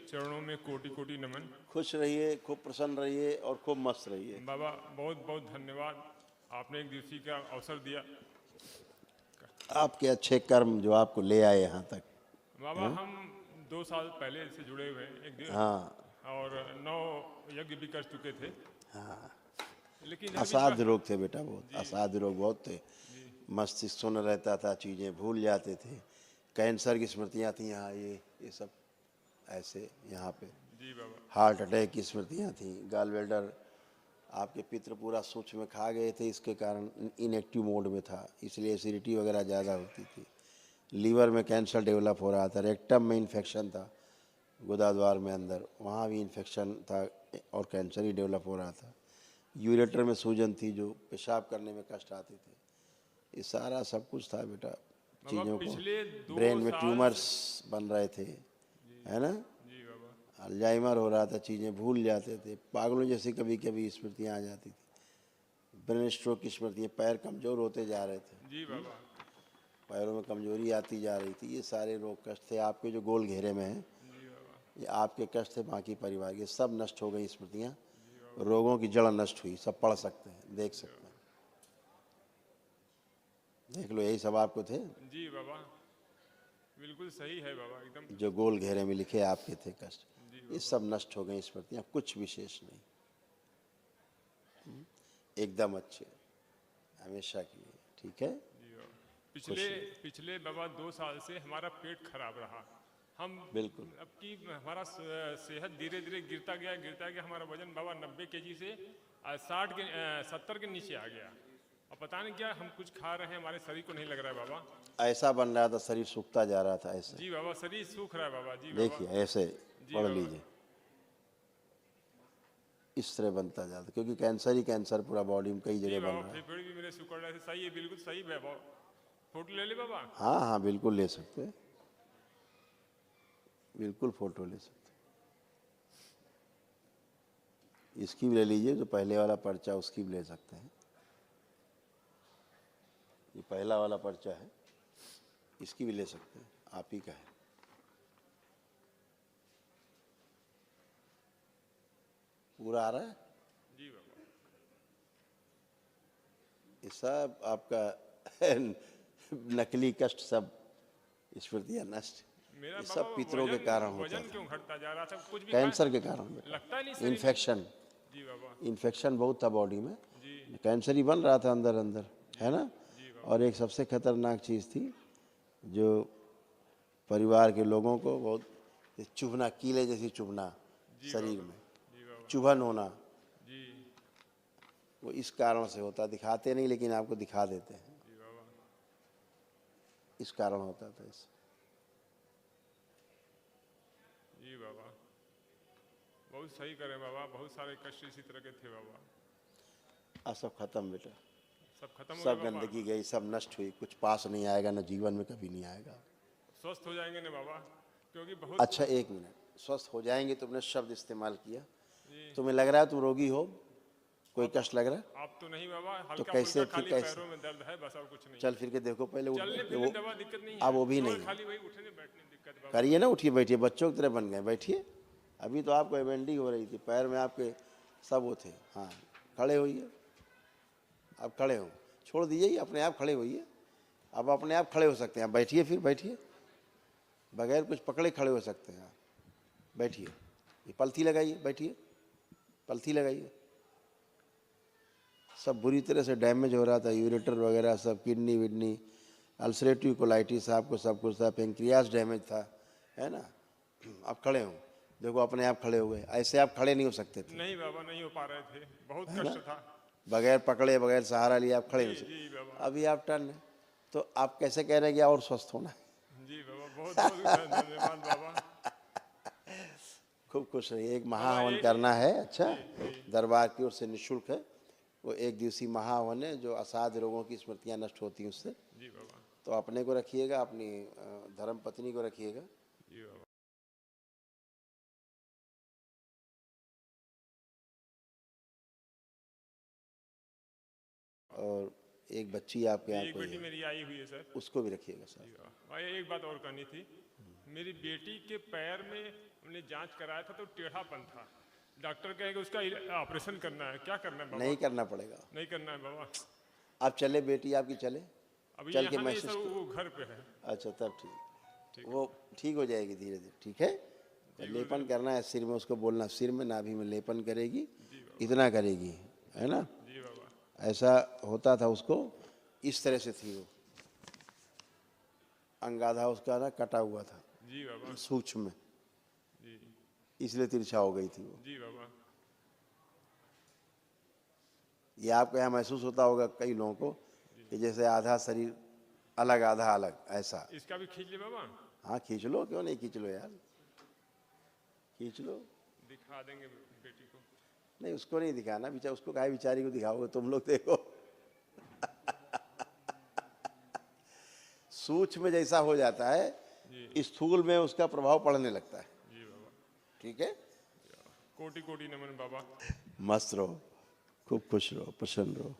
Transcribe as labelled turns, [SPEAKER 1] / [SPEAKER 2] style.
[SPEAKER 1] चरणों में कोटि कोटि नमन।
[SPEAKER 2] खुश रहिए, खूब प्रसन्न रहिए और खूब मस्त रहिए।
[SPEAKER 1] बाबा बहुत बहुत धन्यवाद, आपने एक दिवसीय का अवसर दिया।
[SPEAKER 2] आपके अच्छे कर्म जो आपको ले आए यहाँ तक।
[SPEAKER 1] बाबा हम 2 साल पहले से जुड़े हुए हैं, एक दिन
[SPEAKER 2] हाँ
[SPEAKER 1] और 9 यज्ञ भी कर चुके थे। लेकिन जब
[SPEAKER 2] असाध्य रोग थे बेटा, बहुत
[SPEAKER 1] जी।
[SPEAKER 2] असाध्य रोग बहुत थे। मस्तिष्क सुन्न रहता था, चीज़ें भूल जाते थे, कैंसर की स्मृतियाँ थी यहाँ, ये सब ऐसे यहाँ पे
[SPEAKER 1] जी बाबा।
[SPEAKER 2] हार्ट अटैक की स्मृतियाँ थी, गाल वेल्डर आपके पित्र पूरा सूक्ष्म में खा गए थे, इसके कारण इनएक्टिव मोड में था, इसलिए एसिडिटी वगैरह ज़्यादा होती थी। लीवर में कैंसर डेवलप हो रहा था, रेक्टम में इन्फेक्शन था, गुदाद्वार में अंदर वहाँ भी इन्फेक्शन था और कैंसर ही डेवलप हो रहा था। यूरेटर में सूजन थी, जो पेशाब करने में कष्ट आते थे। ये सारा सब कुछ था बेटा, चीज़ों को।
[SPEAKER 1] पिछले 2
[SPEAKER 2] ब्रेन में
[SPEAKER 1] साल
[SPEAKER 2] ट्यूमर्स बन रहे थे, है ना,
[SPEAKER 1] जी बाबा।
[SPEAKER 2] अल्जाइमर हो रहा था, चीज़ें भूल जाते थे, पागलों जैसी कभी कभी स्मृतियाँ आ जाती थी, ब्रेन स्ट्रोक की स्मृतियाँ, पैर कमज़ोर होते जा रहे थे,
[SPEAKER 1] जी बाबा।
[SPEAKER 2] पैरों में कमजोरी आती जा रही थी। ये सारे रोग कष्ट थे आपके जो गोल घेरे में हैं,
[SPEAKER 1] जी बाबा।
[SPEAKER 2] ये आपके कष्ट थे, बाकी परिवार के सब नष्ट हो गई स्मृतियाँ, रोगों की जड़ नष्ट हुई, सब पढ़ सकते हैं, देख सकते हैं, देख लो, यही सब आपको थे
[SPEAKER 1] जी बाबा, बिल्कुल सही है बाबा, एकदम।
[SPEAKER 2] जो गोल घेरे में लिखे आपके थे कष्ट,
[SPEAKER 1] जी
[SPEAKER 2] ये सब नष्ट हो गई स्मृतियाँ, कुछ विशेष नहीं, एकदम अच्छे हमेशा के लिए, ठीक है।
[SPEAKER 1] जी बाबा। पिछले बाबा 2 साल से हमारा पेट खराब रहा। हम
[SPEAKER 2] बिल्कुल
[SPEAKER 1] अब की हमारा सेहत धीरे धीरे गिरता गया, हमारा वजन बाबा 90 केजी से 70 के नीचे आ गया। अब पता नहीं क्या हम कुछ खा रहे हैं, हमारे शरीर को नहीं लग रहा है बाबा।
[SPEAKER 2] ऐसा बन रहा था, शरीर सूखता जा रहा था ऐसे,
[SPEAKER 1] जी बाबा, शरीर सूख रहा है बाबा। जी बाबा।
[SPEAKER 2] देखिए ऐसे
[SPEAKER 1] जी
[SPEAKER 2] पढ़
[SPEAKER 1] बाबा।
[SPEAKER 2] लीजिए, इस तरह बनता जाता, क्योंकि कैंसर ही कैंसर पूरा बॉडी में कई
[SPEAKER 1] जी
[SPEAKER 2] जगह बन
[SPEAKER 1] बाबा,
[SPEAKER 2] रहा है।
[SPEAKER 1] फेफड़े भी मेरे सिकुड़ रहे थे। सही है, बिल्कुल सही है बाबा। फोटो ले ले बाबा।
[SPEAKER 2] हाँ हाँ बिल्कुल ले सकते हैं, बिल्कुल फोटो ले सकते हैं। इसकी भी ले लीजिए, जो पहले वाला पर्चा उसकी भी ले सकते हैं, ये पहला वाला पर्चा है, इसकी भी ले सकते हैं, आप ही का है। पूरा आ रहा है
[SPEAKER 1] जी बाबा।
[SPEAKER 2] ये सब आपका नकली कष्ट, सब स्मृतियाँ नष्ट,
[SPEAKER 1] मेरा
[SPEAKER 2] ये
[SPEAKER 1] बाबा
[SPEAKER 2] सब पितरों के कारण होता
[SPEAKER 1] वजन
[SPEAKER 2] था,
[SPEAKER 1] क्यों घटता जा रहा था? कुछ भी
[SPEAKER 2] कैंसर के कारण
[SPEAKER 1] लगता नहीं
[SPEAKER 2] बेटा,
[SPEAKER 1] शरीर में।
[SPEAKER 2] इन्फेक्शन,
[SPEAKER 1] जी बाबा।
[SPEAKER 2] इन्फेक्शन बहुत था बॉडी में,
[SPEAKER 1] जी
[SPEAKER 2] कैंसर ही बन रहा था अंदर अंदर, है ना।
[SPEAKER 1] जी बाबा।
[SPEAKER 2] और एक सबसे खतरनाक चीज़ थी जो परिवार के लोगों को बहुत, चुभना, कीले जैसी चुभना
[SPEAKER 1] जी
[SPEAKER 2] शरीर
[SPEAKER 1] बाबा।
[SPEAKER 2] में,
[SPEAKER 1] जी बाबा।
[SPEAKER 2] चुभन होना,
[SPEAKER 1] जी
[SPEAKER 2] वो इस कारण से होता, दिखाते नहीं लेकिन आपको दिखा देते हैं,
[SPEAKER 1] जी बाबा।
[SPEAKER 2] इस कारण होता था इस।
[SPEAKER 1] जी बाबा, बहुत सही करें बाबा, बहुत सारे कष्ट इसी तरह के थे बाबा।
[SPEAKER 2] अब सब खत्म बेटा,
[SPEAKER 1] सब खत्म हो
[SPEAKER 2] सब
[SPEAKER 1] गए बाबा।
[SPEAKER 2] गंदगी गई, सब नष्ट हुई, कुछ पास नहीं आएगा, न जीवन में कभी नहीं आएगा।
[SPEAKER 1] स्वस्थ हो जाएंगे ना बाबा, क्योंकि बहुत
[SPEAKER 2] अच्छा एक मिनट, स्वस्थ हो जाएंगे, तुमने शब्द इस्तेमाल किया,
[SPEAKER 1] जी।
[SPEAKER 2] तुम्हें लग रहा है तुम रोगी हो, कोई कष्ट लग रहा है?
[SPEAKER 1] आप तो नहीं बाबा,
[SPEAKER 2] तो
[SPEAKER 1] हल्का
[SPEAKER 2] कैसे
[SPEAKER 1] फुल्का
[SPEAKER 2] फिर
[SPEAKER 1] खाली
[SPEAKER 2] कैसे?
[SPEAKER 1] पैरों में दर्द है, बस और कुछ नहीं
[SPEAKER 2] चल
[SPEAKER 1] है।
[SPEAKER 2] फिर के देखो, पहले उठ
[SPEAKER 1] चलने
[SPEAKER 2] बैठ,
[SPEAKER 1] फिरने
[SPEAKER 2] वो
[SPEAKER 1] दवा दिक्कत नहीं
[SPEAKER 2] अब
[SPEAKER 1] है,
[SPEAKER 2] वो भी
[SPEAKER 1] केवल
[SPEAKER 2] नहीं है।
[SPEAKER 1] खाली वही उठने बैठने में दिक्कत है बाबा।
[SPEAKER 2] करिए ना, उठिए बैठिए, बच्चों की तरह बन गए, बैठिए। अभी तो आपको एबेंडिंग हो रही थी, पैर में आपके सब वो थे। हाँ खड़े होइए, अब खड़े हो, छोड़ दीजिए, ये अपने आप खड़े होइए, अब अपने आप खड़े हो सकते हैं। आप बैठिए, फिर बैठिए, बगैर कुछ पकड़े खड़े हो सकते हैं आप, बैठिए। ये पलथी लगाइए, बैठिए, पलथी लगाइए। सब बुरी तरह से डैमेज हो रहा था, यूरेटर वगैरह सब, किडनी विडनी, अल्सरेटिव कोलाइटिस आपको सब कुछ था, पेंक्रियास डैमेज था, है ना। अब खड़े हों, देखो अपने आप खड़े हो गए, ऐसे आप खड़े नहीं हो सकते थे,
[SPEAKER 1] नहीं बाबा, नहीं हो पा रहे थे, बहुत
[SPEAKER 2] है ना,
[SPEAKER 1] कष्ट था।
[SPEAKER 2] बगैर पकड़े, बगैर सहारा लिए आप खड़े
[SPEAKER 1] जी
[SPEAKER 2] हो सकते।
[SPEAKER 1] जी बाबा।
[SPEAKER 2] अभी आप टर्न है, तो आप कैसे कह रहे हैं कि और स्वस्थ होना है?
[SPEAKER 1] जी बाबा, बहुत बहुत धन्यवाद बाबा।
[SPEAKER 2] खूब खुश रहिए। एक
[SPEAKER 1] बाबा
[SPEAKER 2] महाहवन करना है, अच्छा,
[SPEAKER 1] जी जी
[SPEAKER 2] दरबार की ओर से निःशुल्क है, वो एक दिवसीय महाहवन है, जो असाध्य रोगों की स्मृतियाँ नष्ट होती हैं उससे।
[SPEAKER 1] जी बाबा।
[SPEAKER 2] तो अपने को रखिएगा, अपनी धर्म पत्नी को रखिएगा,
[SPEAKER 1] जी बाबा।
[SPEAKER 2] और एक बच्ची आपके यहाँ
[SPEAKER 1] एक
[SPEAKER 2] कोई
[SPEAKER 1] बेटी
[SPEAKER 2] है,
[SPEAKER 1] मेरी आई हुई है सर।
[SPEAKER 2] उसको भी रखिएगा
[SPEAKER 1] जी
[SPEAKER 2] सर।
[SPEAKER 1] बाबा, एक बात और करनी थी, मेरी बेटी के पैर में हमने जांच कराया था तो टेढ़ापन था। डॉक्टर कहेगा उसका ऑपरेशन करना है, क्या करना है बाबा?
[SPEAKER 2] नहीं करना पड़ेगा।
[SPEAKER 1] नहीं करना है बाबा।
[SPEAKER 2] आप चले, बेटी आपकी चले,
[SPEAKER 1] अभी
[SPEAKER 2] चल के
[SPEAKER 1] यहाँ नहीं
[SPEAKER 2] महसूस
[SPEAKER 1] सर,
[SPEAKER 2] करो।
[SPEAKER 1] वो घर पे है।
[SPEAKER 2] अच्छा तब ठीक, वो ठीक हो जाएगी धीरे धीरे, ठीक है। लेपन करना है सिर में, उसको बोलना सिर में नाभि में लेपन करेगी, इतना करेगी, है ना।
[SPEAKER 1] जी बाबा।
[SPEAKER 2] ऐसा होता था उसको, इस तरह से थी वो, अंगाधा उसका ना कटा हुआ था
[SPEAKER 1] जी बाबा।
[SPEAKER 2] सूक्ष्म में,
[SPEAKER 1] जी
[SPEAKER 2] इसलिए तिरछा हो गई थी वो।
[SPEAKER 1] जी बाबा।
[SPEAKER 2] ये आपको यहाँ महसूस होता होगा कई लोगों को कि जैसे आधा शरीर अलग आधा अलग, ऐसा।
[SPEAKER 1] इसका भी खींच ले बाबा।
[SPEAKER 2] हाँ खींच लो, क्यों नहीं खींच लो यार, खींच लो।
[SPEAKER 1] दिखा देंगे बेटी को।
[SPEAKER 2] नहीं उसको नहीं दिखाना, बेचारा उसको काहे बेचारी को दिखाओगे तुम लोग, देखो सूक्ष्म में जैसा हो जाता है, स्थूल में उसका प्रभाव पड़ने लगता है।
[SPEAKER 1] जी बाबा।
[SPEAKER 2] ठीक है,
[SPEAKER 1] कोटि कोटि नमन बाबा।
[SPEAKER 2] मस्त रहो, खूब खुश रहो, प्रसन्न रहो।